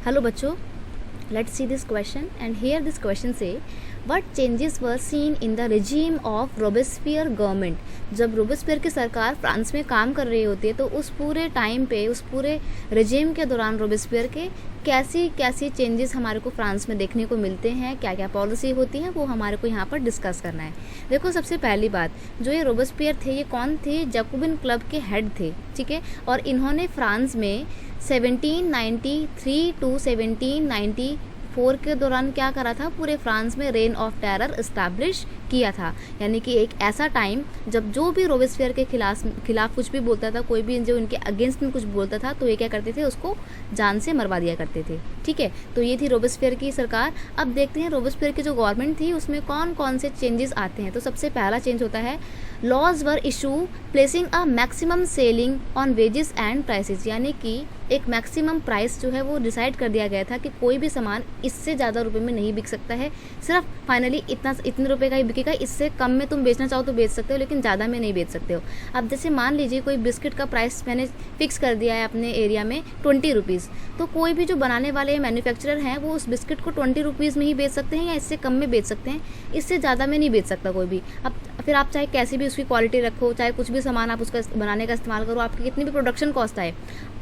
Hello बच्चों, let's see this question and here this question say what changes were seen in the regime of Robespierre government। जब Robespierre की सरकार France में काम कर रही होती है तो उस पूरे टाइम पे, उस पूरे रेजिम के दौरान रोबेस्पियर के कैसी कैसी चेंजेस हमारे को फ्रांस में देखने को मिलते हैं, क्या क्या पॉलिसी होती है, वो हमारे को यहाँ पर डिस्कस करना है। देखो, सबसे पहली बात, जो ये रोबेस्पियर थे ये कौन थे? जैकोबिन क्लब के हेड थे, ठीक है। और इन्होंने फ्रांस में 1793 टू 1794 के दौरान क्या करा था? पूरे फ्रांस में रेन ऑफ टेरर इस्टेब्लिश किया था। यानी कि एक ऐसा टाइम जब जो भी रोबेस्पियर के खिलाफ कुछ भी बोलता था, कोई भी जो इनके अगेंस्ट में कुछ बोलता था, तो ये क्या करते थे? उसको जान से मरवा दिया करते थे, ठीक है। तो ये थी रोबेस्पियर की सरकार। अब देखते हैं रोबेस्पियर की जो गवर्नमेंट थी उसमें कौन कौन से चेंजेस आते हैं। तो सबसे पहला चेंज होता है, laws were issue placing a maximum ceiling on wages and prices. यानी कि एक मैक्सिमम प्राइस जो है वो डिसाइड कर दिया गया था कि कोई भी सामान इससे ज़्यादा रुपए में नहीं बिक सकता है, सिर्फ फाइनली इतने रुपए का ही बिकेगा। इससे कम में तुम बेचना चाहो तो बेच सकते हो, लेकिन ज़्यादा में नहीं बेच सकते हो। अब जैसे मान लीजिए कोई बिस्किट का प्राइस मैंने फिक्स कर दिया है अपने एरिया में 20 रुपीज़, तो कोई भी जो बनाने वाले मैन्युफैक्चरर हैं वो उस बिस्किट को 20 रुपीज़ में ही बेच सकते हैं या इससे कम में बेच सकते हैं, इससे ज़्यादा में नहीं बेच सकता कोई भी। अब फिर आप चाहे कैसी भी उसकी क्वालिटी रखो, चाहे कुछ भी सामान आप उसका बनाने का इस्तेमाल करो, आपकी कितनी भी प्रोडक्शन कॉस्ट आए,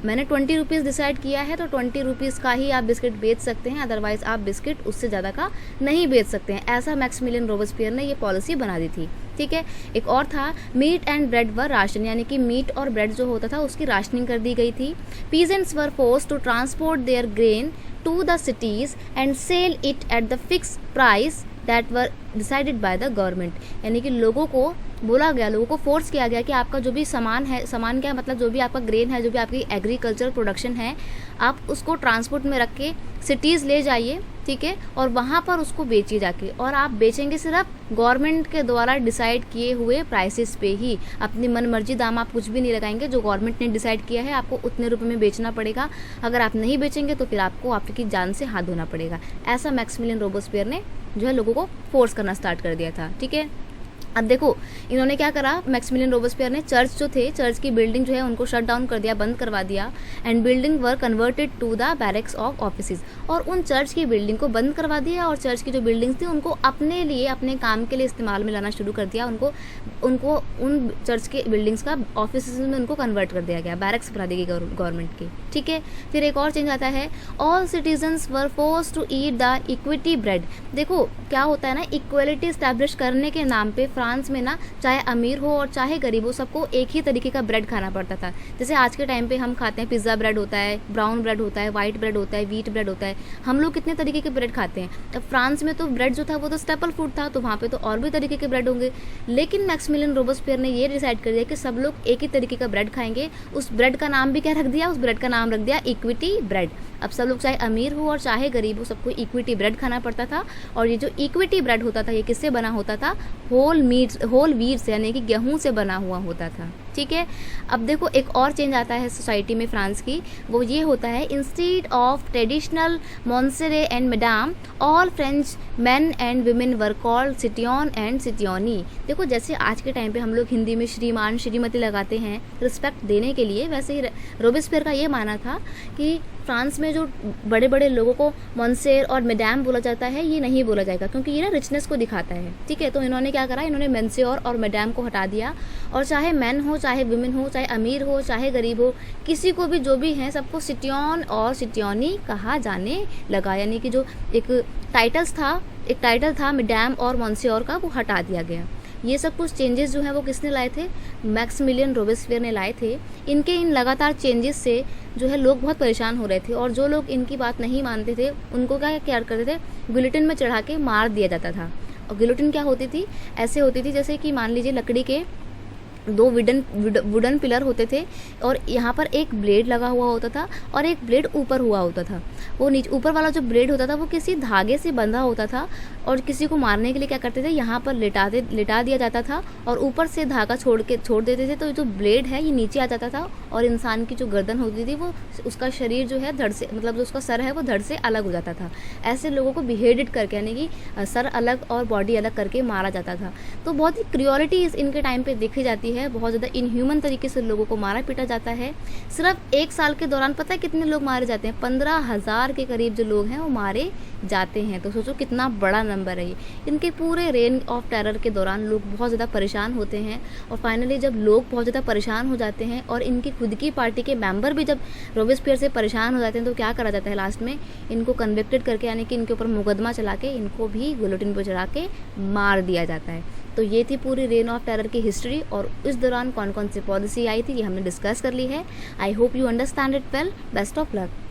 मैंने 20 रुपीज़ डिसाइड किया है तो 20 रुपीज़ का ही आप बिस्किट बेच सकते हैं, अदरवाइज़ आप बिस्किट उससे ज़्यादा का नहीं बेच सकते हैं। ऐसा मैक्सिमिलियन रोबेस्पियर ने ये पॉलिसी बना दी थी, ठीक है। एक और था, meat and bread were ration. यानी कि मीट और ब्रेड जो होता था उसकी राशनिंग कर दी गई थी। Peasants were forced to transport their grain to the cities and sell it at the fix price that were decided by the government. यानी कि लोगों को बोला गया, लोगों को फोर्स किया गया कि आपका जो भी सामान है, सामान क्या मतलब जो भी आपका ग्रेन है, जो भी आपकी एग्रीकल्चर प्रोडक्शन है, आप उसको ट्रांसपोर्ट में रख के सिटीज़ ले जाइए, ठीक है, और वहाँ पर उसको बेचिए जाके। और आप बेचेंगे सिर्फ गवर्नमेंट के द्वारा डिसाइड किए हुए प्राइसेस पे ही, अपनी मनमर्जी दाम आप कुछ भी नहीं लगाएंगे। जो गवर्नमेंट ने डिसाइड किया है आपको उतने रुपए में बेचना पड़ेगा। अगर आप नहीं बेचेंगे तो फिर आपको आपकी जान से हाथ धोना पड़ेगा। ऐसा मैक्सिमिलियन रोबेस्पियर ने जो है लोगों को फोर्स करना स्टार्ट कर दिया था, ठीक है। अब देखो इन्होंने क्या करा, मैक्सिमिलियन रोबेस्पियर ने चर्च जो थे, चर्च की बिल्डिंग जो है उनको शट डाउन कर दिया, बंद करवा दिया। And building were converted to the barracks of offices. और उन चर्च की बिल्डिंग को बंद करवा दिया और चर्च की जो बिल्डिंग्स थी उनको अपने लिए, अपने काम के लिए इस्तेमाल में लाना शुरू कर दिया। उनको उन चर्च के बिल्डिंग्स का ऑफिस में उनको कन्वर्ट कर दिया गया, बैरक्स बना दी गई गवर्नमेंट की, ठीक है। फिर एक और चेंज आता है, all citizens were force to eat the equity bread. देखो क्या होता है ना, इक्वलिटी स्टैब्लिश करने के नाम पे फ्रांस में ना, चाहे अमीर हो और चाहे गरीब हो, सबको एक ही तरीके का ब्रेड खाना पड़ता था। जैसे आज के टाइम पे हम खाते हैं, पिज़्ज़ा ब्रेड होता है, ब्राउन ब्रेड होता है, वाइट ब्रेड होता है, व्हीट ब्रेड होता है, हम लोग कितने तरीके के ब्रेड खाते हैं। अब फ्रांस में तो ब्रेड जो था वो तो स्टेपल फूड था, तो वहाँ पे तो और भी तरीके के ब्रेड होंगे। लेकिन मैक्सिमिलियन रोबेस्पियर ने ये डिसाइड कर दिया कि सब लोग एक ही तरीके का ब्रेड खाएंगे। उस ब्रेड का नाम भी क्या रख दिया? उस ब्रेड का नाम रख दिया इक्विटी ब्रेड। अब सब लोग चाहे अमीर हो और चाहे गरीब हो, सबको इक्विटी ब्रेड खाना पड़ता था। और ये जो इक्विटी ब्रेड होता था ये किससे बना होता था? होल व्हीट से, यानी कि गेहूं से बना हुआ होता था, ठीक है। अब देखो एक और चेंज आता है सोसाइटी में फ्रांस की, वो ये होता है, instead of traditional monsieur and madame, all French men and women were called citoyen and citoyenne. देखो जैसे आज के टाइम पे हम लोग हिंदी में श्रीमान श्रीमती लगाते हैं रिस्पेक्ट देने के लिए, वैसे ही रोबेस्पियर का ये मानना था कि फ्रांस में जो बड़े बड़े लोगों को मॉन्सेर और मैडम बोला जाता है ये नहीं बोला जाएगा, क्योंकि ये ना रिचनेस को दिखाता है, ठीक है। तो इन्होंने क्या करा, इन्होंने मेंस्योर और मैडम को हटा दिया, और चाहे मैन हो, चाहे वुमेन हो, चाहे अमीर हो, चाहे गरीब हो, किसी को भी जो भी है सबको सिटियन और सिटियनी कहा जाने लगा। यानी कि जो एक टाइटल था मैडम और मॉन्सियोर का, वो हटा दिया गया। ये सब कुछ चेंजेस जो है वो किसने लाए थे? मैक्सिमिलियन रोबेस्पियर ने लाए थे। इनके इन लगातार चेंजेस से जो है लोग बहुत परेशान हो रहे थे, और जो लोग इनकी बात नहीं मानते थे उनको क्या करते थे, गिलोटिन में चढ़ा के मार दिया जाता था। और गिलोटिन क्या होती थी? ऐसे होती थी जैसे कि मान लीजिए लकड़ी के 2 वुडन पिलर होते थे, और यहाँ पर एक ब्लेड लगा हुआ होता था और एक ब्लेड ऊपर हुआ होता था। वो नीचे ऊपर वाला जो ब्लेड होता था वो किसी धागे से बंधा होता था, और किसी को मारने के लिए क्या करते थे, यहाँ पर लिटा दिया जाता था और ऊपर से धागा छोड़ देते थे, तो जो ब्लेड है ये नीचे आ जाता था और इंसान की जो गर्दन होती थी वो उसका शरीर जो है धड़ से, मतलब जो उसका सर है वो धड़ से अलग हो जाता था। ऐसे लोगों को बिहेडेड करके, यानी कि सर अलग और बॉडी अलग करके मारा जाता था। तो बहुत ही क्रूअलिटी इनके टाइम पे देखी जाती है, बहुत ज़्यादा इनह्यूमन तरीके से लोगों को मारा पीटा जाता है। सिर्फ 1 साल के दौरान पता है कितने लोग मारे जाते हैं? 15,000 के करीब जो लोग हैं वो मारे जाते हैं। तो सोचो कितना बड़ा नंबर है ये। इनके पूरे रेन ऑफ टेरर के दौरान लोग बहुत ज़्यादा परेशान होते हैं, और फाइनली जब लोग बहुत ज़्यादा परेशान हो जाते हैं और इनकी खुद की पार्टी के मेंबर भी जब रॉबेस्पियर से परेशान हो जाते हैं, तो क्या करा जाता है लास्ट में? इनको कन्विक्टेड करके, यानी कि इनके ऊपर मुकदमा चला के इनको भी गिलोटिन पर चढ़ा के मार दिया जाता है। तो ये थी पूरी रेन ऑफ टेरर की हिस्ट्री, और इस दौरान कौन कौन सी पॉलिसी आई थी ये हमने डिस्कस कर ली है। I hope you understand it well. Best of luck.